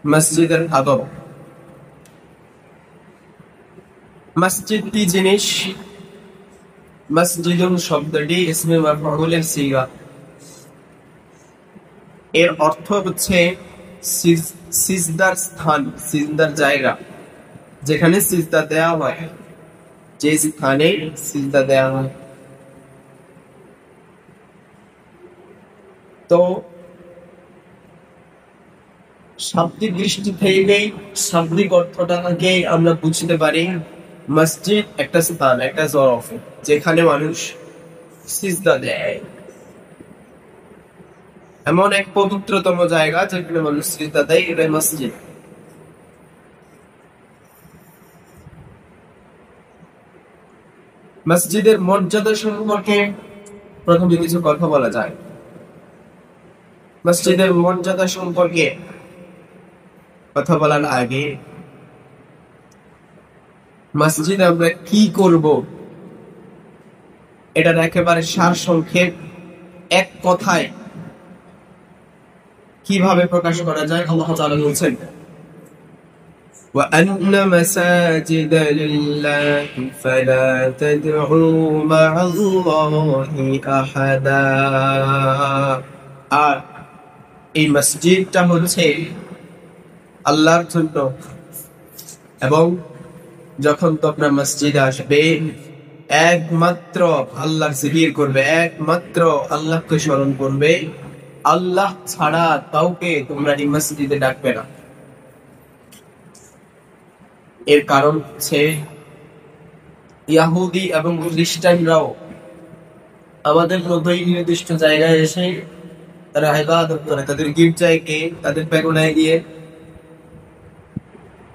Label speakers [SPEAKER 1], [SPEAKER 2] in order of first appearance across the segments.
[SPEAKER 1] মসজিদের আদব। মসজিদ কি জিনিস? মসজিদুন শব্দটি ইসমে মাফউলের সিগা। এর অর্থ হচ্ছে সিজদার স্থান, সিজদার জায়গা, যেখানে সিজদা দেওয়া হয়, যে স্থানে সিজদা দেওয়া হয়। তো শাব্দিক দৃষ্টি থেকেই শাব্দিক অর্থটাকে আমরা বুঝতে পারি মসজিদ একটা স্থান, একটা জরফ, যেখানে মানুষ সিজদা দেয়। এমন এক পবিত্রতম জায়গা যেখানে মানুষ সিজদা দেয়, এটাই মসজিদ। মসজিদের মর্যাদা সম্পর্কে প্রথমে কিছু কথা বলা যায়। মসজিদের মর্যাদা সম্পর্কে কথা বলার আগে মসজিদে আমরা কি করব এটার একেবারে সার সংক্ষেপ এক কথায় কিভাবে প্রকাশ করা যায় আল্লাহ তাআলা বলছেন, وَأَنَّ مَسَاجِدَ لِلَّهِ فَلَا تَدْعُوا مَعَ اللَّهِ أَحَدًا। আর এই মসজিদটা হচ্ছে আল্লাহর জন্য, এবং যখন তোমরা মসজিদে আসবে একমাত্র আল্লাহর জিকির করবে, একমাত্র আল্লাহকে স্মরণ করবে, আল্লাহ ছাড়া কাউকে তোমরা এই মসজিদে ডাকবে না। এর কারণ হচ্ছে ইহুদি এবং খ্রিস্টানরাও আমাদের মতোই নির্দিষ্ট জায়গায় এসে তারা ইবাদত করে, তাদের গির্জায় গিয়ে, তাদের প্যাগোডায় গিয়ে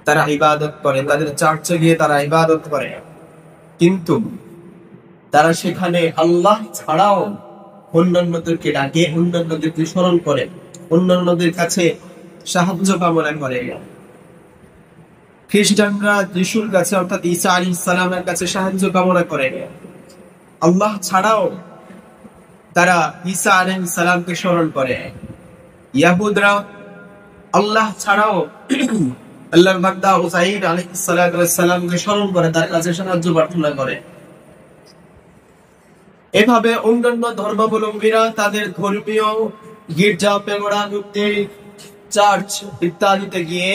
[SPEAKER 1] তারা ইবাদত করে, তাদের চার্চে গিয়ে তারা ইবাদত করে, কিন্তু তারা সেখানে আল্লাহ ছাড়াও অন্যান্যদেরকে ডাকে, অন্যান্যদেরকে স্মরণ করে, অন্যান্যদের কাছে সাহায্য কামনা করে। খ্রিস্টানরা যিশুর কাছে অর্থাৎ ঈসা আলাইহিস সালামের কাছে সাহায্য কামনা করে। আল্লাহ ছাড়াও তারা ঈসা আলাইহিস সালামকে স্মরণ করে। ইহুদিরা আল্লাহ ছাড়াও আল্লাহর বান্দা উযাইর আলাইহিস সালামকে স্মরণ করে, তার কাছে সাহায্য প্রার্থনা করে। এভাবে অন্যান্য ধর্মাবলম্বীরা তাদের ধর্মীয় গির্জা, প্যাগোডা, মন্দির, চার্চ ইত্যাদিতে গিয়ে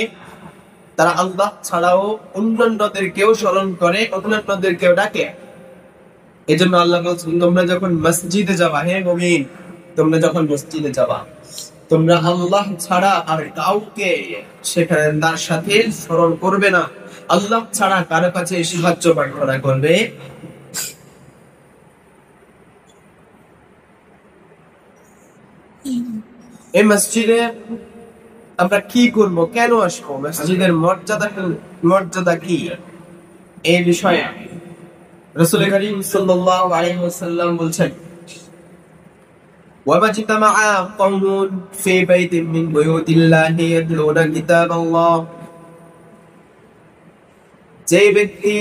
[SPEAKER 1] তারা আল্লাহ ছাড়াও অন্যান্যদেরকেও স্মরণ করে, অন্যান্যদেরকেও ডাকে। এই জন্য আল্লাহ বলছেন, তোমরা যখন মসজিদে যাবা, হে মুমিন, তোমরা যখন মসজিদে যাবা, তোমরা আল্লাহ ছাড়া আর কাউকে সেখানে তার সাথে স্মরণ করবে না। আল্লাহ ছাড়া কারো কাছে সাহায্য প্রার্থনা করবে এই মসজিদে আমরা কি করব, কেন আসবো, মসজিদের মর্যাদা কি, এই বিষয়ে রাসূল করিম সাল্লাল্লাহু আলাইহি ওয়াসাল্লাম বলছেন, ওয়াবাজতামা কওমুন ফি বাইতিন মিন বুয়ুতিল্লাহি ইয়াতলুনা কিতাবাল্লাহ। যে ব্যক্তি,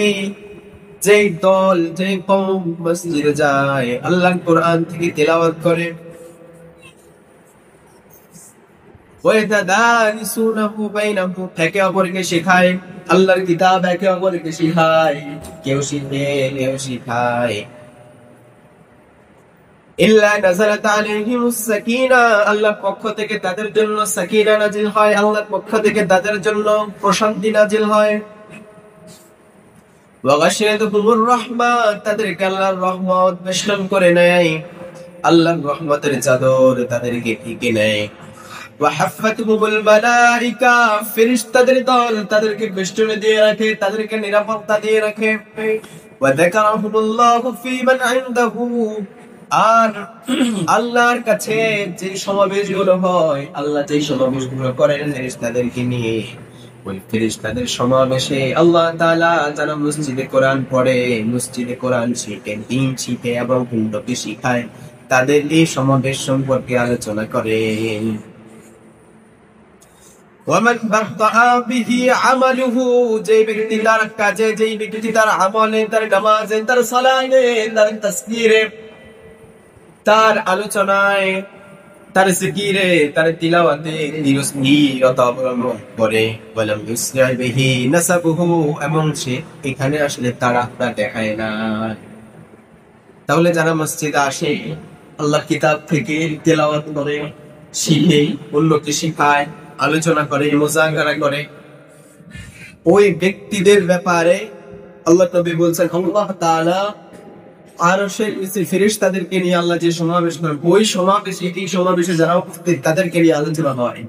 [SPEAKER 1] যে দল, যে কওম মসজিদে যায়, আল্লাহর কোরআন থেকে তেলাওয়াত করে, ওয়াতাদারিসুনাহু বাইনাহুম, একে অপরকে শেখায়, আল্লাহর কিতাব একে অপরকে শেখায়, কেউ শিখে কেউ শিখায়। ইল্লা নাযালাত আলাইহিমুস সাকিনা, আল্লাহর পক্ষ থেকে তাদের জন্য সাকিনা নাজিল হয়, আল্লাহর পক্ষ থেকে তাদের জন্য প্রশান্তি নাজিল হয়। ওয়া গাশিয়াতুহুমুর রাহমা, তাদেরকে আল্লাহর রহমত বেষ্টন করে নেয়, আল্লাহর রহমতের চাদর তাদেরকে ঢেকে নেয়। ওয়া হাফাতুহুমুল মালাইকা, ফেরেশতাদের দল তাদেরকে বেষ্টনে দিয়ে রাখে, তাদেরকে নিরাপত্তা দিয়ে রাখে। ওয়া যাকারাহুমুল্লাহু ফি মান ইনদাহু, আর আল্লাহর কাছে যে সমাবেশগুলো হয়, আল্লাহ যে সমাবেশগুলো করেন ফেরেশতাদেরকে নিয়ে, ওই ফেরেশতাদের সমাবেশে আল্লাহ তাআলা যারা মসজিদে কোরআন পড়ে, মসজিদে কোরআন শিখে, দ্বীন শিখে এবং হিন্দুকে শিখায়, তাদের এই সমাবেশ সম্পর্কে আলোচনা করেন। ওয়ামান বাহতা বিহি আমালুহু, যে ব্যক্তি তার কাজে, যে ব্যক্তি তার আমলে, তার নামাজে, তার সালাতে, তার তাসবিরে, তার আলোচনায়, তার জিকিরে, তার তিলাওয়াতে ধীরস্থিরতা অবলম্বন করে, ওয়ালাম ইউসরি বিহি নাসাবুহু, এবং সে এখানে আসলে তাড়াহুড়া দেখায় না। তাহলে যারা মসজিদে আসে, আল্লাহর কিতাব থেকে তেলাওয়াত করে, শিখে, অন্যকে শিখায়, আলোচনা করে, মুযাকারা করে, ওই ব্যক্তিদের ব্যাপারে আল্লাহ নবী বলছেন, আল্লাহ তাআলা আরশের নিচে ফেরেশতাদেরকে নিয়ে আল্লাহ যে সমাবেশ করেন, ওই সমাবেশে, এই সমাবেশে যারা উপস্থিত তাদেরকে নিয়ে আলোচনা হয়।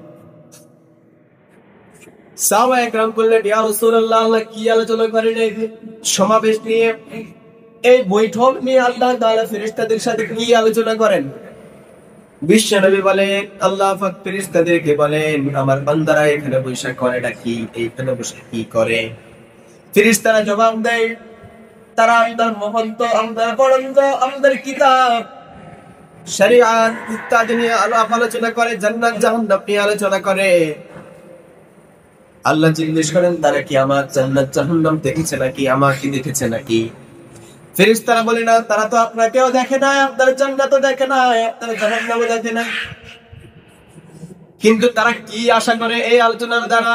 [SPEAKER 1] সাহাবায়ে কেরাম বললেন, ইয়া রাসূলুল্লাহ, আল্লাহ কি আলোচনা করেন এই সমাবেশ নিয়ে, এই বৈঠক নিয়ে আল্লাহ তাআলা ফেরেশতাদের সাথে কি আলোচনা করেন? বিশ্বনবী বলেন, আল্লাহ পাক ফেরেশতাদেরকে বলেন, আমার বান্দারা এখানে বৈশাখ করেটা কি, এইখানে বসে কি করে? ফেরেশতারা জবাব দেয়, তারা আমাদের মহন্ত, আমাদের পড়ন্ত, আমাদের কিতাব, শরীয়ত ইত্যাদি নিয়ে আলোচনা করে, জান্নাত জাহান্নাম নিয়ে আলোচনা করে। আল্লাহ জিজ্ঞেস করেন, তারা কি আমার জান্নাত জাহান্নাম দেখেছে নাকি, আমাকে দেখেছে নাকি? ফেরেশতারা বলে, না, তারা তো আপনাকেও দেখে না, আপনার জান্নাতও দেখে না, আপনার জাহান্নামও দেখে না। কিন্তু তারা কি আশা করে এই আলোচনার দ্বারা?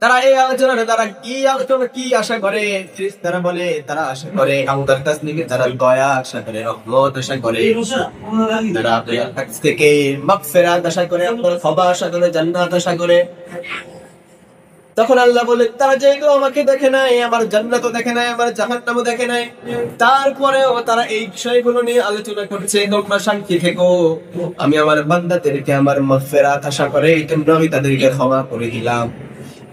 [SPEAKER 1] তারা এই আলোচনার দ্বারা কি আশা করে? ফেরেশতারা বলে, তারা আশা করে আমাদের কাছ থেকে, তারা দয়া আশা করে, রহমত আশা করে, তারা আপনার কাছ থেকে মাগফিরাত আশা করে, আপনার ক্ষমা আশা করে, জান্নাত আশা করে। তখন আল্লাহ বলে, তারা যেহেতু আমাকে দেখে নাই, আমার জান্নাতও দেখে নাই, আমার জাহান্নামও দেখে নাই, তারপরেও তারা এই বিষয়গুলো নিয়ে আলোচনা করছে, তোমরা শান্তি থেকো, আমি আমার বান্দাদেরকে আমার মাগফিরাত আশা করে, এই জন্য আমি তাদেরকে ক্ষমা করে দিলাম।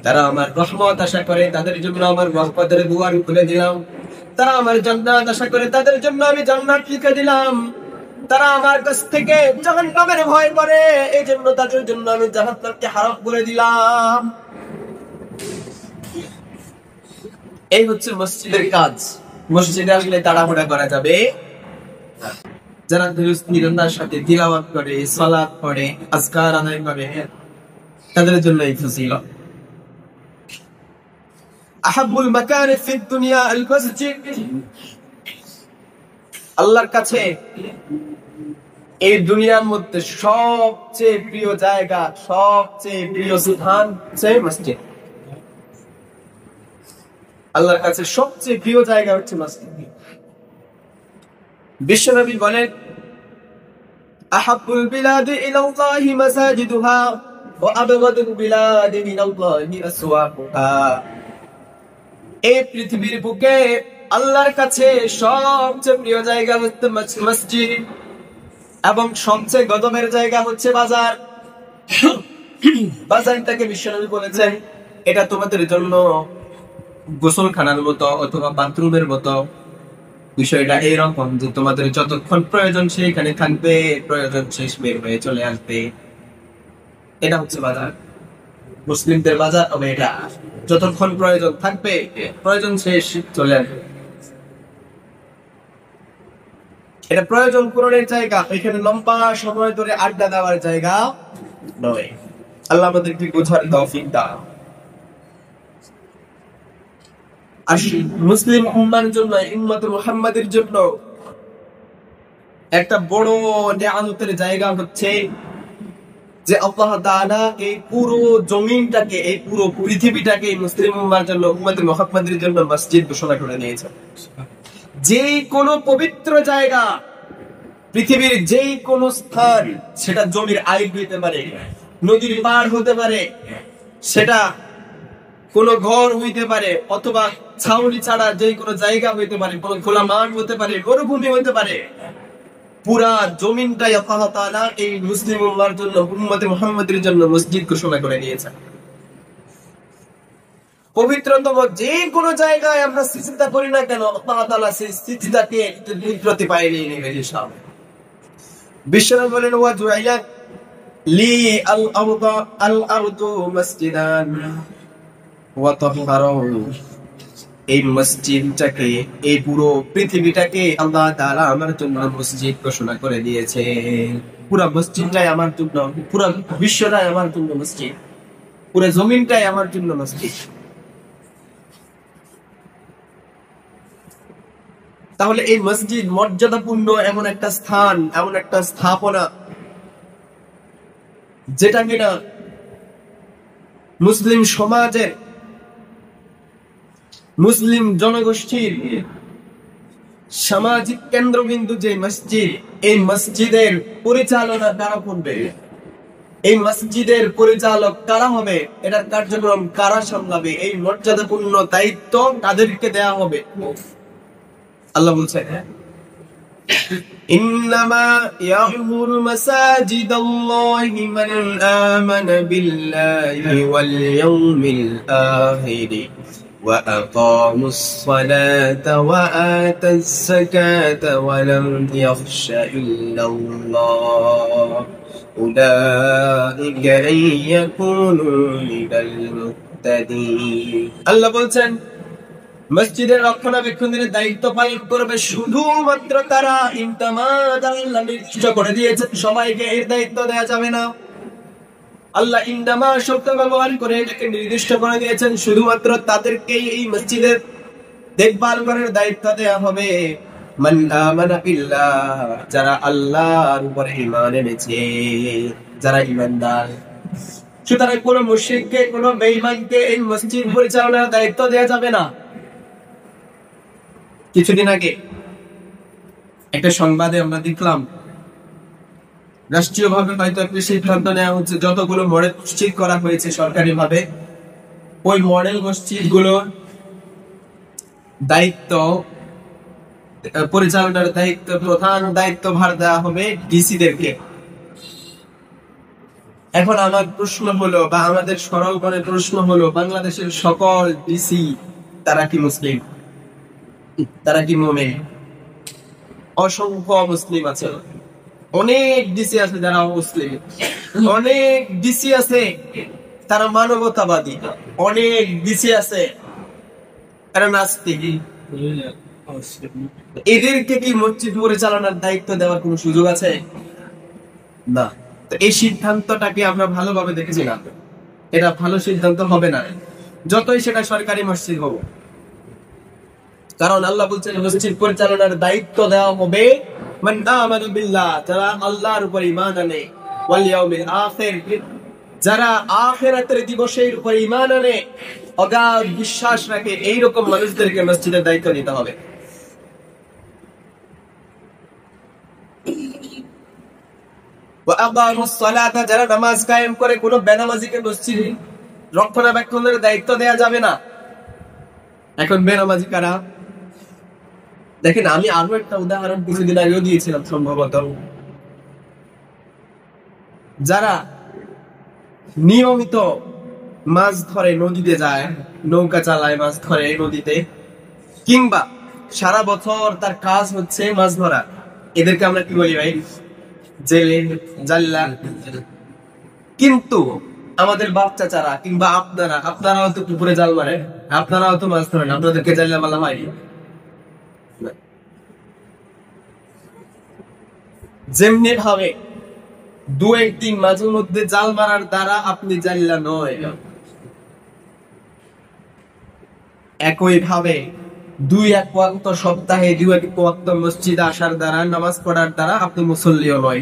[SPEAKER 1] তারা আমার রহমত আশা করে, তাদের জন্য আমার রহমতের দুয়ার খুলে দিলাম। তারা আমার জান্নাত আশা করে, তাদের জন্য আমি জান্নাত লিখে দিলাম। তারা আমার কাছ থেকে জাহান্নামের ভয় করে, এই জন্য তাদের জন্য আমি জাহান্নামকে হারাম করে দিলাম। এই হচ্ছে মসজিদের কাজ। মসজিদে আসলে তাড়াহুড়া করা যাবে। যারা ধীরস্থিরতার সাথে তিলাওয়াত করে, সালাত পড়ে, আজকার আদায় করে, তাদের জন্য এই ফজিলত। আহাব্বুল মাকান ফিদ দুনিয়া আল মসজিদ, আল্লাহর কাছে এই দুনিয়ার মধ্যে সবচেয়ে প্রিয় জায়গা, সবচেয়ে প্রিয় স্থান হচ্ছে মসজিদ। আল্লাহর কাছে সবচেয়ে প্রিয় জায়গা হচ্ছে মসজিদ। বিশ্বনবী বলেন, আহাব্বুল বিলাদি ইলাল্লাহি মাসাজিদুহা ওয়া আবগাদুল বিলাদি মিনাল্লাহি আসওয়াকুহা। এই পৃথিবীর বুকে আল্লাহর কাছে সবচেয়ে প্রিয় জায়গা হচ্ছে মসজিদ, এবং সবচেয়ে গজবের জায়গা হচ্ছে বাজার। বাজারটাকে বিশ্বনবী বলেছেন, এটা তোমাদের জন্য গোসলখানার মতো অথবা বাথরুমের মতো। বিষয়টা এইরকম যে তোমাদের যতক্ষণ প্রয়োজন সেখানে থাকবে, প্রয়োজন শেষ বের হয়ে চলে আসবে। এটা হচ্ছে বাজার, মুসলিমদের বাজার হবে এটা। যতক্ষণ প্রয়োজন থাকবে, প্রয়োজন শেষ চলে আসবে। এটা প্রয়োজন পূরণের জায়গা, এখানে লম্বা সময় ধরে আড্ডা দেওয়ার জায়গা নয়। আল্লাহ আমাদেরকে বোঝার তৌফিক দাও। আর মুসলিম উম্মার জন্য, উম্মতে মুহাম্মাদের জন্য একটা বড় নিয়ামতের জায়গা হচ্ছে যে আল্লাহ তাআলা এই পুরো জমিনটাকে, এই পুরো পৃথিবীটাকে মুসলিম উম্মার জন্য, উম্মতে মুহাম্মাদের জন্য মসজিদ ঘোষণা করে নিয়েছে। যে কোনো পবিত্র জায়গা, পৃথিবীর যেই কোনো স্থান, সেটা জমির আইল হইতে পারে, নদীর পার হতে পারে, সেটা কোন ঘর হইতে পারে, অথবা ছাউনি ছাড়া যে কোনো জায়গা হইতে পারে, কোন খোলা মাঠ হতে পারে, মরুভূমি হইতে পারে, পুরা জমিনটাই আল্লাহ তাআলা এই মুসলিম উম্মার জন্য, উম্মতে মুহাম্মাদের জন্য মসজিদ ঘোষণা করে নিয়েছে। পবিত্রতম যে কোনো জায়গায় আমরা সিজদা করি না কেন, আল্লাহ তাআলা সেই সিজদাকে পবিত্রতা পায় নিয়ে নেবে ইনশাআল্লাহ। বিশ্বনবী বলেন, ওয়া জুইলাত লি আল আরদু মাসজিদান ওয়া তাহহারুন। এই মসজিদটাকে, এই পুরো পৃথিবীটাকে আল্লাহ তাআলা আমার জন্য মসজিদ ঘোষণা করে দিয়েছে। পুরো মসজিদটাই আমার জন্য, পুরো বিশ্বটাই আমার জন্য মসজিদ, পুরো জমিনটাই আমার জন্য মসজিদ। তাহলে এই মসজিদ মর্যাদাপূর্ণ এমন একটা স্থান, এমন একটা স্থাপনা, যেটা কিনা মুসলিম সমাজের, মুসলিম জনগোষ্ঠীর সামাজিক কেন্দ্রবিন্দু যে মসজিদ, এই মসজিদের পরিচালনা কারা করবে, এই মসজিদের পরিচালক কারা হবে, এটার কার্যক্রম কারা সামলাবে, এই মর্যাদাপূর্ণ দায়িত্ব তাদেরকে দেয়া হবে। আল্লাহ বলছেন ইন্নামা ইয়া'মুরু মাসাজিদাল্লাহি মান আমানা বিল্লাহি ওয়াল ইয়াউমিল আখির ওয়া আকামুস সালাতা ওয়া আতাস যাকাতা ওয়া লাম ইয়াখশা ইল্লাল্লাহ উলাইকা ইয়াকুনু মিনাল মুহতাদিন। আল্লাহ বলছেন মসজিদের রক্ষণাবেক্ষণের দায়িত্ব পালন করবে শুধুমাত্র তারা। ইনতামাদ আল্লাহ নির্দিষ্ট করে দিয়েছেন সবাইকে এর দায়িত্ব দেওয়া যাবে না। আল্লাহ ইনতামা শব্দ ব্যবহার করে এটাকে নির্দিষ্ট করে দিয়েছেন শুধুমাত্র তাদেরকেই এই মসজিদের দেখভাল করার দায়িত্ব দেওয়া হবে। মান আমানা বিল্লাহ, যারা আল্লাহর উপরে ঈমান এনেছে, যারা ঈমানদার। সুতরাং কোন মুশরিককে, কোন বেঈমানকে এই মসজিদ পরিচালনার দায়িত্ব দেওয়া যাবে না। কিছুদিন আগে একটা সংবাদে আমরা দেখলাম রাষ্ট্রীয়ভাবে হয়তো একটা সিদ্ধান্ত নেওয়া হচ্ছে, যতগুলো মডেল মসজিদ করা হয়েছে সরকারিভাবে, ওই মডেল মসজিদ গুলোর দায়িত্ব, পরিচালনার দায়িত্ব, প্রধান দায়িত্ব ভার দেওয়া হবে ডিসিদেরকে। এখন আমার প্রশ্ন হলো, বা আমাদের সরল মনে প্রশ্ন হলো, বাংলাদেশের সকল ডিসি তারা কি মুসলিম? তারা কি মুমিন? অসংখ্য মুসলিম আছে, অনেক ডিসি আছে যারা মুসলিম, অনেক ডিসি আছে তারা মানবতাবাদী, অনেক ডিসি আছে তারা নাস্তিক। এদেরকে কি মসজিদ পরিচালনার দায়িত্ব দেওয়ার কোন সুযোগ আছে? না। তো এই সিদ্ধান্তটাকে আমরা ভালোভাবে দেখেছি না, এটা ভালো সিদ্ধান্ত হবে না যতই সেটা সরকারি মসজিদ হোক। কারণ আল্লাহ বলছেন মসজিদ পরিচালনার দায়িত্ব দেওয়া হবে মান আমানা বিল্লাহ, যারা আল্লাহর উপর ঈমান আনে, ওয়াল ইয়াউমিল আখির, যারা আখিরাতের দিবসের উপর ঈমান আনে, অগাধ বিশ্বাস রাখে, এইরকম মানুষদেরকে মসজিদের দায়িত্ব নিতে হবে। ওয়া আকামুস সালাতা, যারা নামাজ কায়েম করে, কোনো বেনামাজিকে মসজিদ রক্ষণাবেক্ষণের দায়িত্ব দেয়া যাবে না। এখন বেনামাজি কারা? দেখেন, আমি আরো একটা উদাহরণ কিছুদিন আগেও দিয়েছিলাম সম্ভবত। যারা নিয়মিত মাছ ধরে, নদীতে যায়, নৌকা চালায়, মাছ ধরে নদীতে, কিংবা সারা বছর তার কাজ হচ্ছে মাছ ধরা, এদেরকে আমরা কি বলি ভাই? জেলে, জাল্লা। কিন্তু আমাদের বাচ্চা চারা কিংবা আপনারাও তো পুকুরে জাল মারেন, আপনারাও তো মাছ ধরেন, আপনাদেরকে জাল্লা মালা হয়? যেমনি ভাবে দু একদিন মাঝে মধ্যে জাল মারার দ্বারা আপনি জাল্লা নয়, একই ভাবে দুই এক ওয়াক্ত সপ্তাহে দুই এক ওয়াক্ত মসজিদে আসার দ্বারা, নামাজ পড়ার দ্বারা আপনি মুসল্লিও নয়।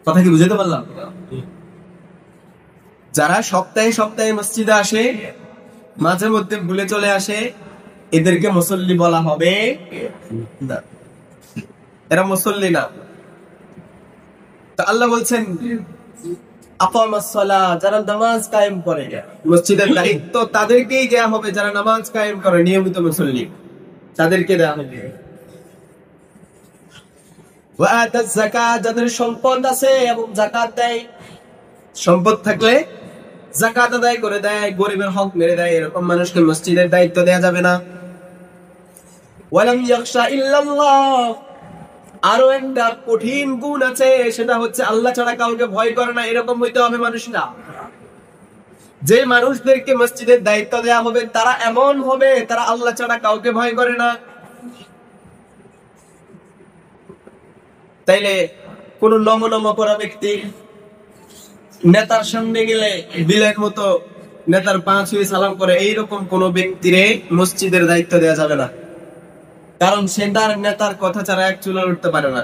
[SPEAKER 1] কথা কি বুঝতে পারলাম? যারা সপ্তাহে সপ্তাহে মসজিদে আসে, মাঝে মধ্যে ভুলে চলে আসে, এদেরকে মুসল্লি বলা হবে না, এরা মুসল্লি না। তো আল্লাহ বলছেন আকামাস সালাহ, যারা নামাজ কায়েম করে, মসজিদের দায়িত্ব তাদেরকেই দেয়া হবে, যারা নামাজ কায়েম করে, নিয়মিত মুসল্লি, তাদেরকে দেয়া হবে। ওয়া আতাজ যাকাত, যাদের সম্পদ আছে এবং যাকাত দেয়, সম্পদ থাকলে যাকাত আদায় করে দেয়, গরিবের হক মেরে দেয়, এরকম মানুষকে মসজিদের দায়িত্ব দেয়া যাবে না। ওয়ালাম ইয়াখশা ইল্লাল্লাহ, আরো একটা কঠিন গুণ আছে, সেটা হচ্ছে আল্লাহ ছাড়া কাউকে ভয় করে না, এরকম হইতে হবে মানুষরা। যে মানুষদেরকে মসজিদের দায়িত্ব দেওয়া হবে তারা এমন হবে, তারা আল্লাহ ছাড়া কাউকে ভয় করে না। তাইলে কোন নমনম করা ব্যক্তি নেতার সামনে গেলে বিলের মতো নেতার পা ছুঁয়ে সালাম করে, এইরকম কোন ব্যক্তিরে মসজিদের দায়িত্ব দেওয়া যাবে না, কারণ সে তার নেতার কথা ছাড়া এক চুলা উঠতে পারে না।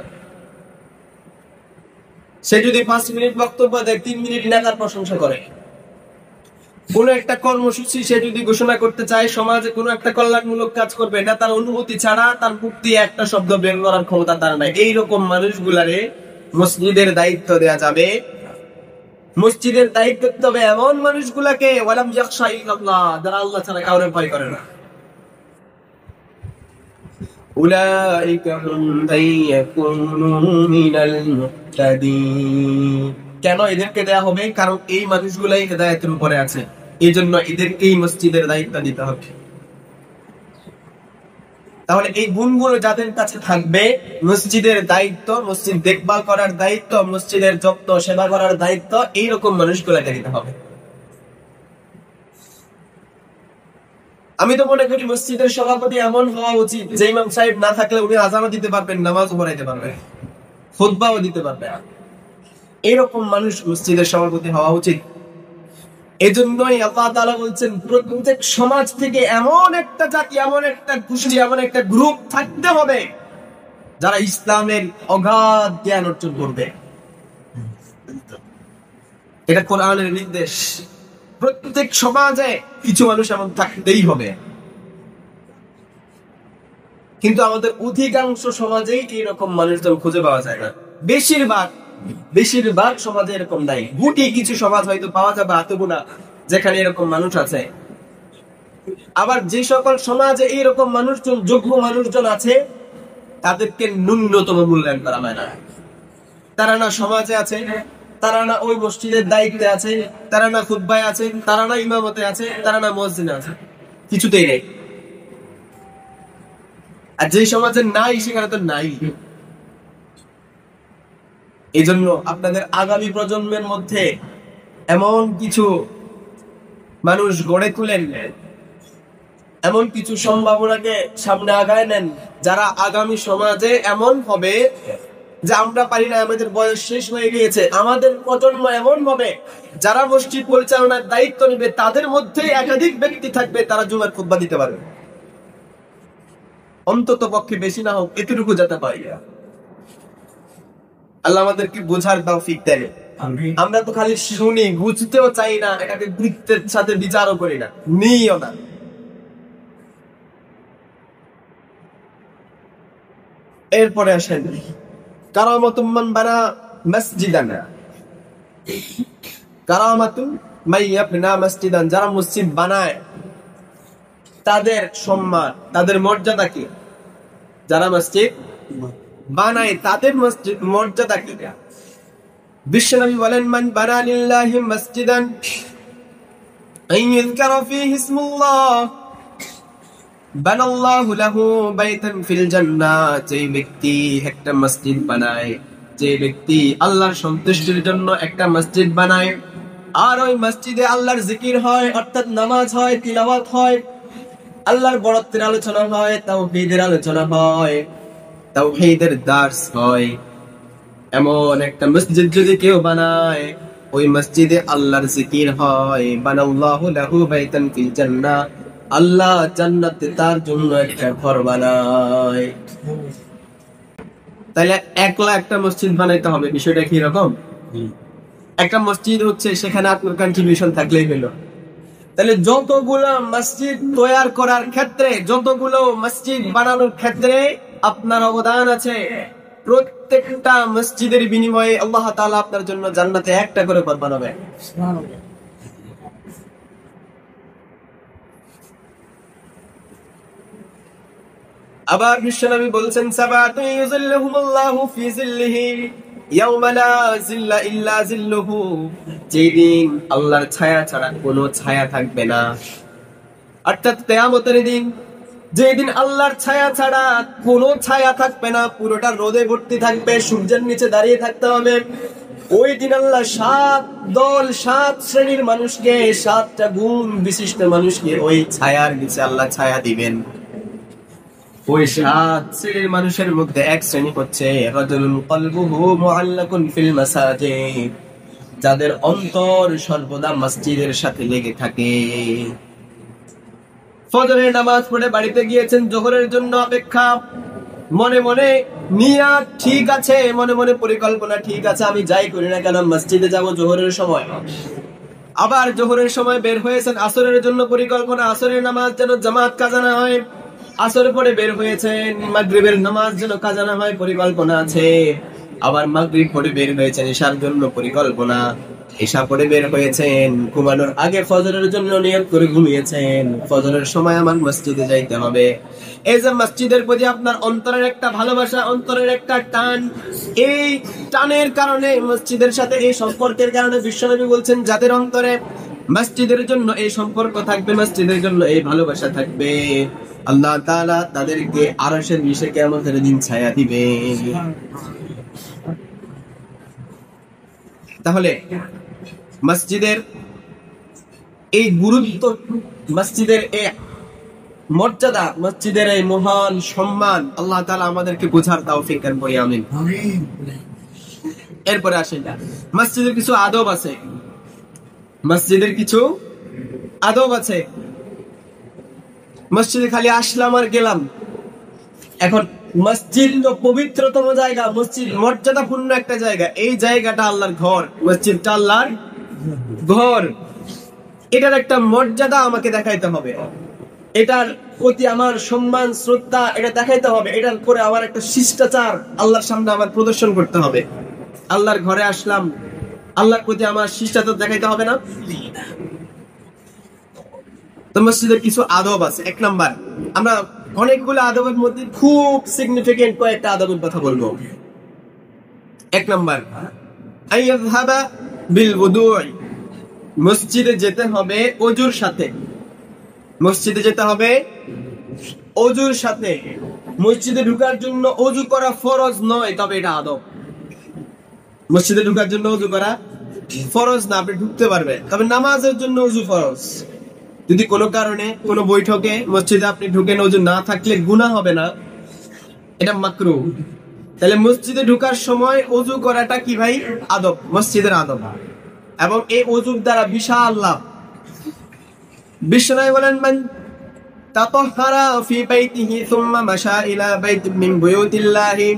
[SPEAKER 1] সে যদি 5 মিনিট বক্তব্য দেয় 3 মিনিট নেতার প্রশংসা করে। কোন একটা কর্মসূচি সে যদি ঘোষণা করতে চায়, সমাজে কোন একটা কল্যাণমূলক কাজ করবে, এটা তার অনুভূতি ছাড়া তার মুখ দিয়ে একটা শব্দ বের করার ক্ষমতা তার নাই। এইরকম মানুষগুলারে মসজিদের দায়িত্ব দেয়া যাবে। মসজিদের দায়িত্ব তবে এমন মানুষগুলাকে ওয়ালাম ইয়াখশা ইল্লাল্লাহ, যারা আল্লাহ ছাড়া কাউকে ভয় করে না। উলাইকা হুম ইয়াকুনু মিনাল মুহতাদিন। কেন এদেরকে দেয়া হবে? কারণ এই মানুষগুলাই হেদায়েতের উপরে আছে, এই জন্য এদেরকেই মসজিদের দায়িত্ব দিতে হবে। তাহলে এই গুণগুলো যাদের কাছে থাকবে, মসজিদের দায়িত্ব, মসজিদ দেখভাল করার দায়িত্ব, মসজিদের যত্ন সেবা করার দায়িত্ব এইরকম মানুষগুলোকে দিতে হবে। আমি তো মনে করি মসজিদের সভাপতি এমন হওয়া উচিত যে ইমাম সাহেব না থাকলে উনি আযানও দিতে পারবেন, নামাজও পড়াইতে পারবেন, খুতবাও দিতে পারবেন। এরকম মানুষ মসজিদের সভাপতি হওয়া উচিত। এজন্যই আল্লাহ তাআলা বলছেন প্রত্যেক সমাজ থেকে এমন একটা জাতি, এমন একটা গোষ্ঠী, এমন একটা গ্রুপ থাকতে হবে যারা ইসলামের অগাধ জ্ঞান অর্জন করবে। এটা কোরআনের নির্দেশ। প্রত্যেক সমাজে কিছু মানুষ এমন থাকতেই হবে। কিন্তু আমাদের অধিকাংশ সমাজেই এইরকম মানুষজন খুঁজে পাওয়া যায় না। বেশিরভাগ সমাজে এরকম নাই। গুটি কিছু সমাজ হয়তো পাওয়া যাবে হাতেগোনা যেখানে এরকম মানুষ আছে। আবার যে সকল সমাজে এইরকম মানুষজন, যোগ্য মানুষজন আছে, তাদেরকে ন্যূনতম মূল্যায়ন করা হয় না। তারা না সমাজে আছে, তারা না ওই মসজিদের দায়িত্বে আছে, তারা না খুতবায় আছে, তারা না ইমামতে আছে, তারা না মসজিদে আছে, কিছুতেই নেই। আর যে সমাজে নাই সেখানে তো নাই। এই জন্য আপনাদের আগামী প্রজন্মের মধ্যে এমন কিছু মানুষ গড়ে তুলেন, এমন কিছু সম্ভাবনাকে সামনে আগায় নেন, যারা আগামী সমাজে এমন হবে যে আমরা পারি না, আমাদের বয়স শেষ হয়ে গিয়েছে, আমাদের প্রজন্ম এমন হবে যারা মসজিদ পরিচালনার দায়িত্ব নেবে তাদের মধ্যে একাধিক ব্যক্তি থাকবে, তারা জুমার খুতবা দিতে পারবে। অন্তত পক্ষে বেশি না হোক এতটুকু যাতে পাই। আল্লাহ আমাদেরকে বোঝার তৌফিক দেন। আমরা তো খালি শুনি, বুঝতেও চাই না, এটাকে গুরুত্বের সাথে বিচারও করি না, নিও না। এরপরে আসেন কারামাতুম মান বানা মসজিদান। কারামাতুম মান ইয়াবনা মসজিদান, যারা মসজিদ বানায় তাদের সম্মান, তাদের মর্যাদা কি? যারা মসজিদ বানায় তাদের মসজিদ মর্যাদা কি? বিশ্বনবী বলেন মান বানা লিল্লাহি মসজিদান আইয়ুযকারা ফীহি ইসমুল্লাহ বানাল্লাহু লাহু বাইতান ফিল জান্নাহ। যে ব্যক্তি একটা মসজিদ বানায়, যে ব্যক্তি আল্লাহর সন্তুষ্টির জন্য একটা মসজিদ বানায়, আর ওই মসজিদে আল্লাহর জিকির হয়, অর্থাৎ নামাজ হয়, তিলাওয়াত হয়, আল্লাহর বড়ত্বের আলোচনা হয়, তাওহীদের আলোচনা হয়, তাওহীদের দার্স হয়, এমন একটা মসজিদ যদি কেউ বানায়, ওই মসজিদে আল্লাহর জিকির হয়, বানাল্লাহু লাহু বাইতান ফিল জান্নাহ, আল্লাহ জান্নাতে তার জন্য একটা ঘর বানায়। তাহলে একলা একটা মসজিদ বানাইতে হবে, বিষয়টা কি রকম? একটা মসজিদ হচ্ছে সেখানে আপনার কন্ট্রিবিউশন থাকলেই হলো। তাহলে যতগুলো মসজিদ তৈরি করার ক্ষেত্রে, যতগুলো মসজিদ বানানোর ক্ষেত্রে আপনার অবদান আছে, প্রত্যেকটা মসজিদের বিনিময়ে আল্লাহ তাআলা আপনার জন্য জান্নাতে একটা করে ঘর বানাবেন। আবার বিশ্বনবী বলছেন সাবাতুন ইউযিল্লুহুমুল্লাহু ফি যিল্লিহি ইয়াওমা লা যিল্লা ইল্লা যিল্লুহু, যেদিন আল্লাহর ছায়া ছাড়া কোনো ছায়া থাকবে না, অর্থাৎ কিয়ামতের দিন, যেদিন আল্লাহর ছায়া ছাড়া কোনো ছায়া থাকবে না, পুরোটা রোদে ভর্তি থাকবে, সূর্যের নিচে দাঁড়িয়ে থাকতে হবে। ওই দিন আল্লাহ 7 দল, 7 শ্রেণীর মানুষকে, 7টা গুণ বিশিষ্ট মানুষকে ওই ছায়ার নিচে আল্লাহ ছায়া দিবেন। ওই 7 শ্রেণীর মানুষের মধ্যে এক শ্রেণী হচ্ছে রাজুলুন কলবুহু মুআল্লাকুন ফিল মাসাজিদ, যাদের অন্তর সর্বদা মসজিদের সাথে লেগে থাকে। ফজরের নামাজ পড়ে বাড়িতে গিয়েছেন, যোহরের জন্য অপেক্ষা, মনে মনে নিয়াত ঠিক আছে, মনে মনে পরিকল্পনা ঠিক আছে, আমি যাই করি না কেন মসজিদে যাব জোহরের সময়। আবার জোহরের সময় বের হয়েছেন, আসরের জন্য পরিকল্পনা, আসরের নামাজ যেন জামাত কাজা না হয়, আসর পরে বের হয়েছেন, মাগরিবের নামাজ যেন কাজা না হয়, পরিকল্পনা আছে। আবার মাগরিব পরে বের হয়েছেন, ঈশার জন্য পরিকল্পনা, ঈশা পরে বের হয়েছেন, ঘুমানোর আগে ফজরের জন্য নিয়ত করে ঘুমিয়েছেন, ফজরের সময় আমার মসজিদে যাইতে হবে। এই যে মসজিদের প্রতি আপনার অন্তরের একটা ভালোবাসা, অন্তরের একটা টান, এই টানের কারণে, মসজিদের সাথে এই সম্পর্কের কারণে বিশ্বনবী বলছেন যাদের অন্তরে মসজিদের জন্য এই সম্পর্ক থাকবে, মসজিদের জন্য এই ভালোবাসা থাকবে, আল্লাহ তাআলা তাদেরকে আরশের নিচে কিয়ামতের দিন ছায়া দিবে। তাহলে মসজিদের এই গুরুত্ব, মসজিদের এই মর্যাদা, মসজিদের এই মহান সম্মান আল্লাহ তাআলা আমাদেরকে বোঝার তৌফিক দান করি, আমিন। এরপরে আসেন, মসজিদের কিছু আদব আছে, মসজিদের কিছু আদব আছে। মসজিদে খালি আসলাম আর গেলাম। এখন মসজিদ তো পবিত্রতম জায়গা, মসজিদ মর্যাদাপূর্ণ একটা জায়গা, এই জায়গাটা আল্লাহর ঘর, মসজিদটা আল্লাহর ঘর, এটার একটা মর্যাদা আমাকে দেখাইতে হবে, এটার প্রতি আমার সম্মান শ্রদ্ধা এটা দেখাইতে হবে, এটার পরে আমার একটা শিষ্টাচার আল্লাহর সামনে আমার প্রদর্শন করতে হবে। আল্লাহর ঘরে আসলাম, আল্লাহর প্রতি আমার শিষ্টাচার দেখাইতে হবে না? তো মসজিদের কিছু আদব আছে। এক নাম্বার, আমরা অনেকগুলো আদবের মধ্যে খুব সিগনিফিকেন্ট কয়েকটা আদবের কথা বলবো। এক নাম্বার, আইয়াযহাবা বিল ওযুই, মসজিদে যেতে হবে ওযুর সাথে, মসজিদে যেতে হবে ওযুর সাথে। মসজিদে ঢোকার জন্য ওযু করা ফরজ নয়, তবে এটা আদব। মসজিদে ঢোকার জন্য ওযু করা ফরজ না, আপনি ঢুকতে পারবেন, তবে নামাজের জন্য ওযু ফরজ। যদি কোনো কারণে কোনো বৈঠকে মসজিদে আপনি ঢুকেন, ওযু না থাকলে গুনাহ হবে না, এটা মাকরুহ। তাহলে মসজিদে ঢোকার সময় ওযু করাটা কি ভাই? আদব, মসজিদের আদব। এবং এই ওযুর দ্বারা বিশাল লাভ। বিশ্বনবী বলেন, মান তাতাহহারা ফি বাইতিহি সুম্মা মাশা ইলা বাইতিন মিন বুয়ুতিল্লাহি,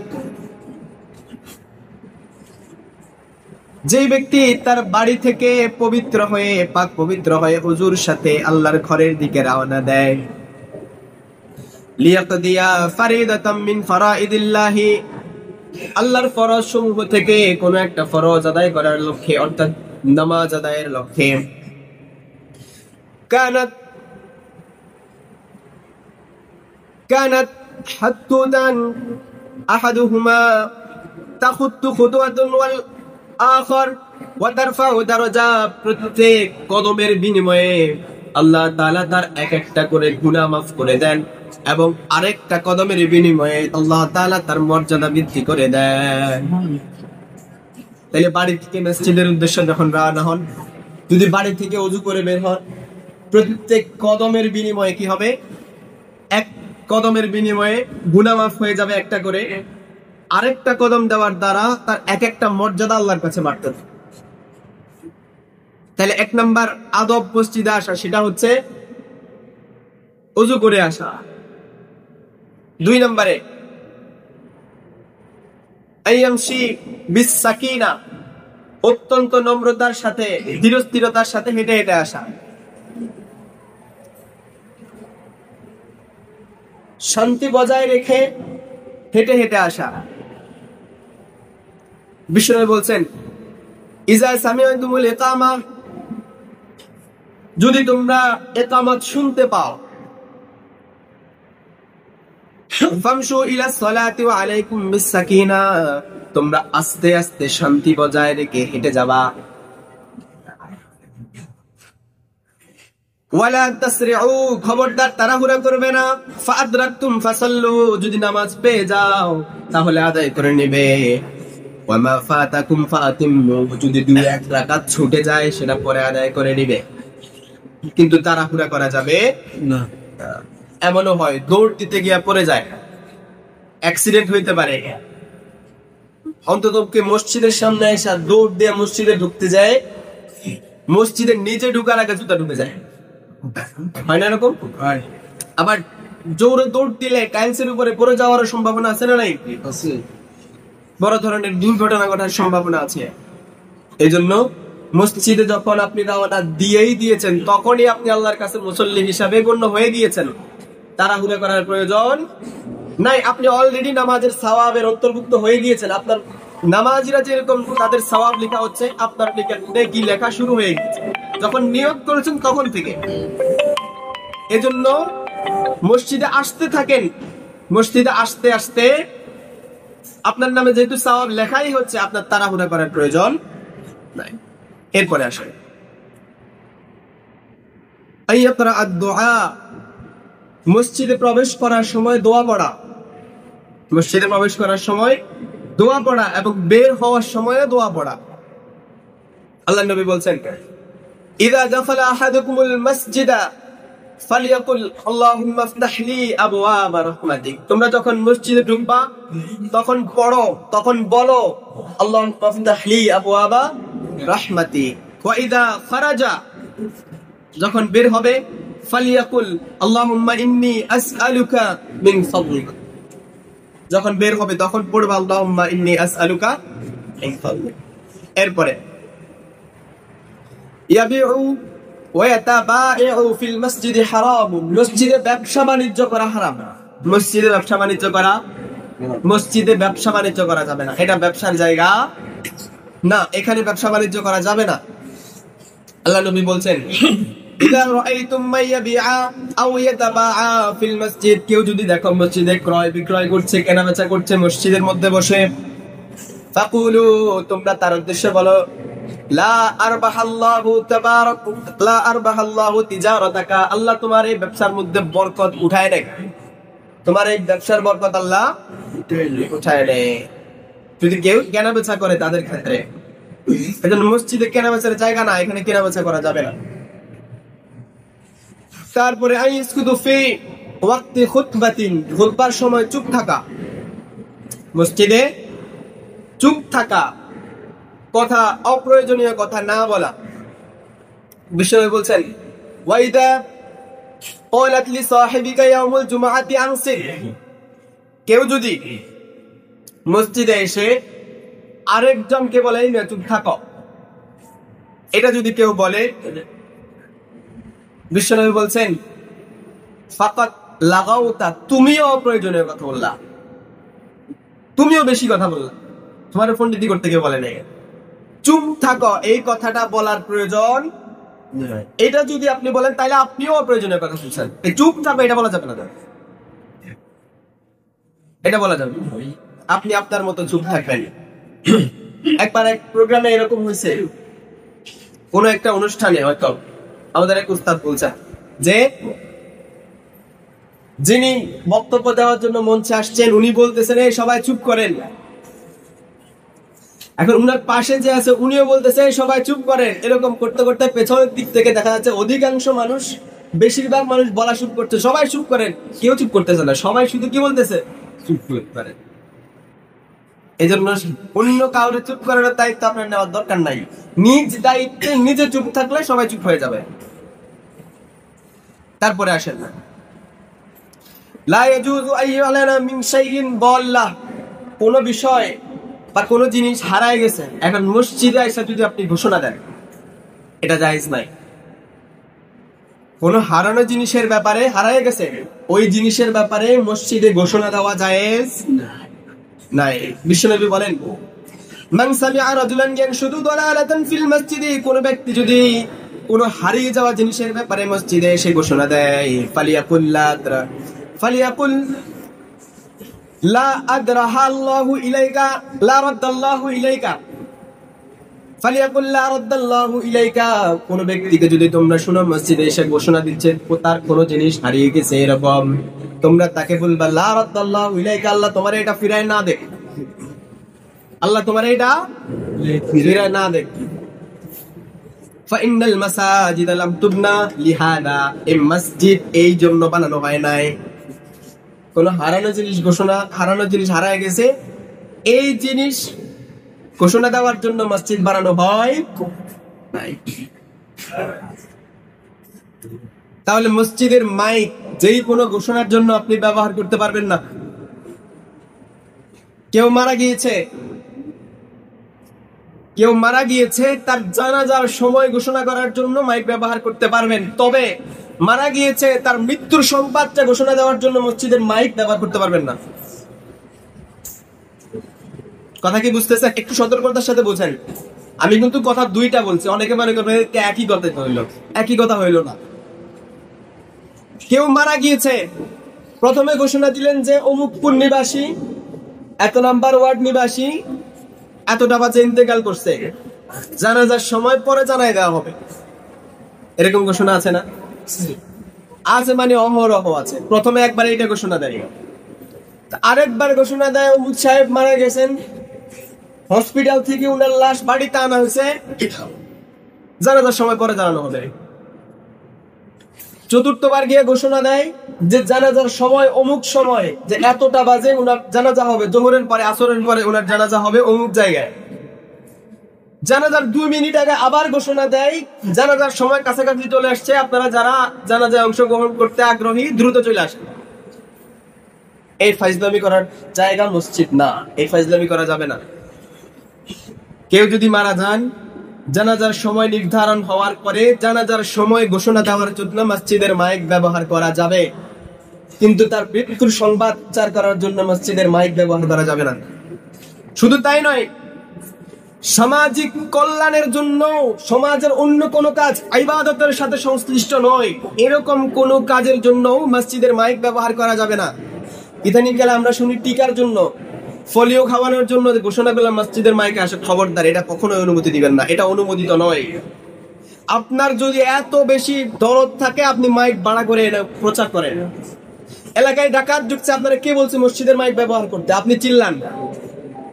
[SPEAKER 1] যে ব্যক্তি তার বাড়ি থেকে পবিত্র হয়ে, পাক পবিত্র হয়ে ওযুর সাথে আল্লাহর ঘরের দিকে রওনা দেয়, লিয়াকদিয়া ফারিদাতাম মিন ফারাইদিল্লাহি, আল্লাহর ফরজ সমূহ থেকে কোন একটা ফরজ আদায় করার লক্ষ্যে, অর্থাৎ নামাজ আদায়ের লক্ষ্যে, কানাত হাত্তুদান আহাদুহুমা তাখুত্তু খুতওয়াতুন ওয়াল আখার ওয়া তারফাউ দারাজা, প্রত্যেক কদমের বিনিময়ে আল্লাহ তাআলা তার এক একটা করে গুনাহ মাফ করে দেন, এবং আরেকটা কদমের বিনিময়ে আল্লাহ তাআলা তার মর্যাদা বৃদ্ধি করে দেন। তাহলে বাড়ি থেকে মসজিদের উদ্দেশ্যে যখন রওনা হন, যদি বাড়ি থেকে ওযু করে বের হন, প্রত্যেক কদমের বিনিময়ে কি হবে? এক কদমের বিনিময়ে গুনাহ মাফ হয়ে যাবে একটা করে, আরেকটা কদম দেওয়ার দ্বারা তার এক একটা মর্যাদা আল্লাহর কাছে বাড়তে থাকে। তাহলে এক নাম্বার আদব মসজিদে আসা, সেটা হচ্ছে ওযু করে আসা। দুই নম্বরে আইয়ামশি বিস সাকিনা, অত্যন্ত নম্রতার সাথে, ধীরস্থিরতার সাথে হেঁটে হেঁটে আসা। শান্তি বজায় রেখে হেঁটে হেঁটে আসা। বিশ্বনবী বলছেন, ইজা সামিআতুমুল ইকামা, যদি তোমরা ইকামত শুনতে পাও, ফামশু ইলা সলাতি ওয়া আলাইকুম বিস সাকিনা, তোমরা আস্তে আস্তে শান্তি বজায় রেখে হেঁটে যাবা। ওয়ালা তাসরিউ, খবরদার তাড়াহুড়া করবে না। ফাআদরাকতুম ফাসাল্লু, যদি নামাজ পেয়ে যাও তাহলে আদায় করে নেবে। ওয়া মা ফাতাকুম ফাআতিম্মু, যদি দুই এক রাকাত ছুটে যায় সেটা পরে আদায় করে নেবে, কিন্তু তাড়াহুড়া করা যাবে না। এমনও হয় দৌড় দিতে গিয়ে পড়ে যায়, অ্যাক্সিডেন্ট হইতে পারে। অন্ততপক্ষে মসজিদের সামনে এসে দৌড় দিয়ে মসজিদে ঢুকতে যায়, মসজিদের নিচে ঢুকার আগে জুতা ঢুকে যায়, হয় না এরকম? আবার জোরে দৌড় দিলে টাইলসের উপরে পড়ে যাওয়ার সম্ভাবনা আছে না নাই? বড় ধরনের দুর্ঘটনা ঘটার সম্ভাবনা আছে। এই জন্য মসজিদে যখন আপনি রওনা দিয়েছেন তখনই আপনি আল্লাহর কাছে মুসল্লি হিসাবে গণ্য হয়ে গিয়েছেন, তাড়াহুড়ো করার প্রয়োজন নাই। আপনি অলরেডি নামাজের সওয়াবের অন্তর্ভুক্ত হয়ে গিয়েছেন। আপনার নামাজিরা যেরকম তাদের সওয়াব লেখা হচ্ছে, আপনার নেকি লেখা শুরু হয়ে গেছে যখন নিয়ত করেছেন তখন থেকে। এজন্য মসজিদে আসতে থাকেন, মসজিদে আসতে আসতে আপনার নামে যেহেতু সওয়াব লেখাই হচ্ছে, আপনার তাড়াহুড়া করার প্রয়োজন নাই। এরপরে আসেন মসজিদে প্রবেশ করার সময় দোয়া পড়া। মসজিদে প্রবেশ করার সময় দোয়া পড়া এবং বের হওয়ার সময় দোয়া পড়া। আল্লাহর নবী বলছেন, ইযা দাখালা আহাদুকুমুল মাসজিদা ফালিয়াকুল আল্লাহুম্মা ইফতাহ লি আবওয়াব রাহমাতিক। তোমরা যখন মসজিদে ঢুকবা তখন পড়ো, তখন বলো আল্লাহুম্মা ইফতাহ লি আবওয়াব রাহমাতিক। ওয়া ইযা খারাজা, যখন বের হবে, ফালিয়াকুল আল্লাহুম্মা ইন্নী আসআলুকা মিন ফাদলিক। যখন বের হবে তখন পড়বা আল্লাহুম্মা ইন্নী আসআলুকা মিন ফাদলিক। এরপরে ইয়াবিউ ওয়া ইয়াতাবাইউ ফিল মসজিদি হারাম। মসজিদে ব্যবসা বাণিজ্য করা হারাম। মসজিদে ব্যবসা বাণিজ্য করা, মসজিদে ব্যবসা বাণিজ্য করা যাবে না, এটা ব্যবসার জায়গা না, এখানে ব্যবসা বাণিজ্য করা যাবে না। আল্লাহ নবী বলছেন, ইযা রাআইতুম মাইয়াবিআ আও ইয়াতাবাআ ফিল মসজিদ, কেউ যদি দেখো মসজিদে ক্রয় বিক্রয় করছে, কেনাবেচা করছে মসজিদের মধ্যে বসে, ফাকুলু, তোমরা তার উদ্দেশ্যে বলো, লা আরবাহাল্লাহু তাবারাক লা আরবাহাল্লাহু তিজারাতাকা, আল্লাহ তোমার এই ব্যবসার মধ্যে বরকত উঠায় নেয়, তোমার এই ব্যবসার বরকত আল্লাহ উঠায় নেয়। যদি কেউ কেনাবেচা করে তাদের ক্ষেত্রে, এজন্য মসজিদে কেনাবেচার জায়গা না, এখানে কেনাবেচা করা যাবে না। তারপরে আইসকুতু ফি ওয়াক্তি খুতবাতিন, খুতবার সময় চুপ থাকা। মসজিদে চুপ থাকা, কথা অপ্রয়োজনীয় কথা না বলা। বিশ্বনবী বলছেন, ওয়াইদা ক্বালাত লি সাহিবিকা ইয়াউমুল জুমআতি আনসির, কেউ যদি মসজিদে এসে আরেকজনকে বলে না চুপ থাকো, এটা যদি কেউ বলে, বিশ্বনবী বলছেন, ফাকাত লাগাউতা, তুমিও অপ্রয়োজনীয় কথা বললা, তুমিও বেশি কথা বললা, তোমার ফোন দিদি করতে কেউ বলে নাই, চুপ থাকো, এই কথাটা বলার প্রয়োজন। এটা যদি আপনি বলেন তাহলে আপনিও অপ্রয়োজনীয় কথা শুনছেন। এই চুপ থাকো এটা বলা যাবে না, এটা বলা যাবে, আপনি আপনার মতো চুপ থাকবেন। একবার এক প্রোগ্রামে এরকম হয়েছে, কোন একটা অনুষ্ঠানে হয়তো আমাদের এক উস্তাদ বলছে যে যিনি বক্তব্য দেওয়ার জন্য মঞ্চে আসছেন উনি বলতেছেন এই সবাই চুপ করেন। এখন উনার পাশে যে আছে উনিও বলতেছে সবাই চুপ করেন। এরকম করতে করতে পেছনের দিক থেকে দেখা যাচ্ছে অধিকাংশ মানুষ, বেশিরভাগ মানুষ বলা শুরু করছে সবাই চুপ করেন, কেউ চুপ করতেছে না, সবাই শুধু কি বলতেছে চুপ করেন। এই জন্য অন্য কাউরে চুপ করানোর দায়িত্ব আপনার নেওয়ার দরকার নাই, নিজ দায়িত্বে নিজে চুপ থাকলে সবাই চুপ হয়ে যাবে। তারপরে আসেন না, লা ইয়াজুযু আইয়ালানা মিন শাইইন দাল্লাহ, কোন বিষয় বা কোন জিনিস হারায় গেছে, এখন মসজিদে এসে যদি আপনি ঘোষণা দেন, এটা জায়েজ নাই। কোন হারানো জিনিসের ব্যাপারে, হারায় গেছে ওই জিনিসের ব্যাপারে মসজিদে ঘোষণা দেওয়া জায়েজ নাই। বিশ্বনবী বলেন, মান সামিআ রাজুলান ইয়ানশুদু দালালাতান ফিল মসজিদি, কোন ব্যক্তি যদি কোন হারিয়ে যাওয়া জিনিসের ব্যাপারে মসজিদে এসে ঘোষণা দেয়, ফালিয়াকুল লা আদরাহাল্লাহু ইলাইকা লা রাদ্দাল্লাহু ইলাইকা, ফালিয়াকুল লা রাদ্দাল্লাহু ইলাইকা, কোন ব্যক্তিকে যদি তোমরা শুনো মসজিদে এসে ঘোষণা দিচ্ছে তার কোন জিনিস হারিয়ে গেছে এরকম, তোমরা তাকে বলবা লা রাদ্দাল্লাহু ইলাইকা, আল্লাহ তোমার এটা ফিরায় না দেখ, আল্লাহ তোমার এটা ফিরায় না দেখ। ফাইনাল মাসাজিদ লাম তুবনা লিহাদা, এই মসজিদ এই জন্য বানানো হয় নাই। কোন হারানো জিনিস ঘোষণা, হারানো জিনিস হারায় গেছে এই জিনিস ঘোষণা দেওয়ার জন্য মসজিদ বানানো হয় নাই। তাহলে মসজিদের মাইক যেই কোনো ঘোষণার জন্য আপনি ব্যবহার করতে পারবেন না। কেউ মারা গিয়েছে তার জানাজার সময় ঘোষণা করার জন্য মাইক ব্যবহার করতে পারবেন, তবে মারা গিয়েছে তার মৃত্যুর সংবাদটা ঘোষণা দেওয়ার জন্য মসজিদের মাইক ব্যবহার করতে পারবেন না। কথা কি বুঝতেছেন? একটু সতর্কতার সাথে বোঝেন। আমি কিন্তু কথা দুইটা বলছি, অনেকে মনে করবে একই কথা হইল, একই কথা হইল না। কেউ মারা গিয়েছে, প্রথমে ঘোষণা দিলেন যে অমুকপুর নিবাসী, এত নাম্বার ওয়ার্ড নিবাসী এতটা বাজে ইন্তেকাল করছে, জানাজার সময় পরে জানাই দেওয়া হবে। এরকম ঘোষণা আছে না? আছে, মানে অহরহ আছে। প্রথমে একবার এইটা ঘোষণা দেয়, আরেকবার ঘোষণা দেয় অমুক সাহেব মারা গেছেন, হসপিটাল থেকে উনার লাশ বাড়িতে আনা হয়েছে, জানাজার সময় পরে জানানো হবে। চতুর্থবার গিয়ে ঘোষণা দেয় যে জানাজার সময় অমুক সময়, যে এতটা বাজে উনার জানাজা হবে, জোহরের পরে আসরের পরে উনার জানাজা হবে অমুক জায়গায়। জানাজার 2 মিনিট আগে আবার ঘোষণা দেয় জানাজার সময় কাছাকাছি চলে আসছে, আপনারা যারা জানাজায় অংশগ্রহণ করতে আগ্রহী দ্রুত চলে আসেন। এই ফাইজলামি করার জায়গা মসজিদ না, এই ফাইজলামি করা যাবে না। কেউ যদি মারা যান, জানাজার সময় নির্ধারণ হওয়ার পরে জানাজার সময় ঘোষণা দেওয়ার জন্য মসজিদের মাইক ব্যবহার করা যাবে, কিন্তু তার মৃত্যুর সংবাদ প্রচার করার জন্য মসজিদের মাইক ব্যবহার করা যাবে না। শুধু তাই নয়, সামাজিক কল্যাণের জন্য সমাজের অন্য কোনো কাজ ইবাদতের সাথে সংশ্লিষ্ট নয়, এরকম কোন কাজের জন্য মসজিদের মাইক ব্যবহার করা যাবে না। ইদানিং কালে আমরা শুনি টিকার জন্য, ফলিও খাওয়ানোর জন্য ঘোষণাগুলো মসজিদের মাইকে আসে, খবরদার, এটা কখনোই অনুমতি দিবেন না, এটা অনুমোদিত নয়। আপনার যদি এত বেশি দরদ থাকে, আপনি মাইক ভাড়া করে এটা প্রচার করেন। এলাকায় ডাকাত ঢুকছে, আপনারা কে বলছে মসজিদের মাইক ব্যবহার করতে? আপনি চিল্লান,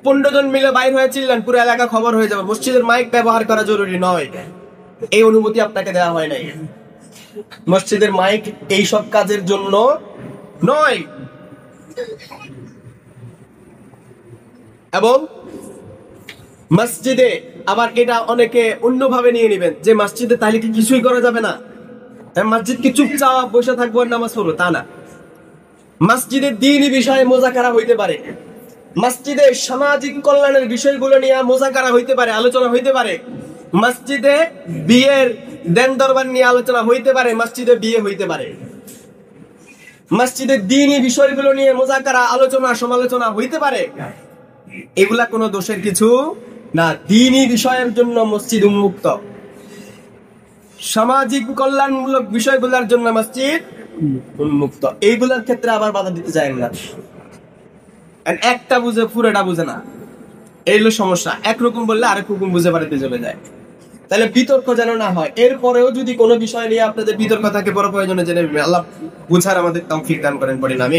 [SPEAKER 1] 15 জন মিলে বাইর হয়ে চিল্লান, পুরো এলাকা খবর হয়ে যাবে। মসজিদের মাইক ব্যবহার করা জরুরি নয়, এই অনুমতি আপনাকে দেওয়া হয় নাই। মসজিদের মাইক এই সব কাজের জন্য নয়। এবং মসজিদে আবার এটা অনেকে অন্যভাবে নিয়ে নেবেন যে মসজিদে তাহলে কি কিছুই করা যাবে না, মসজিদ কি চুপচাপ বসে থাকবো নামাজ পড়বো? তা না। মসজিদের দ্বীনি বিষয়ে মোজাকারা হইতে পারে, মসজিদে সামাজিক কল্যাণের বিষয়গুলো নিয়ে মোজাকারা হইতে পারে, আলোচনা হইতে পারে, মসজিদে বিয়ের দেন দরবার নিয়ে আলোচনা হইতে পারে, মসজিদে বিয়ে হইতে পারে, মসজিদের দ্বীনি বিষয়গুলো নিয়ে মোজাকারা, আলোচনা, সমালোচনা হইতে পারে। এগুলা কোনো দোষের কিছু না, দ্বীনি বিষয়ের জন্য মসজিদ উন্মুক্ত। সামাজিক কল্যাণমূলক বিষয়গুলোর জন্য মসজিদ উন্মুক্ত। এইগুলোর ক্ষেত্রে আবার বাধা দিতে চায় না। একটা বুঝে পুরোটা বুঝে না, এই হলো সমস্যা। একরকম বললে আরেক রকম বুঝে বাড়িতে চলে যায়। তাহলে বিতর্ক যেন না হয়। এরপরেও যদি কোনো বিষয় নিয়ে আপনাদের বিতর্ক থাকে, বড় প্রয়োজনে জেনে আল্লাহ বুঝার আমাদের তৌফিক দান করেন, পড়েন আমিন।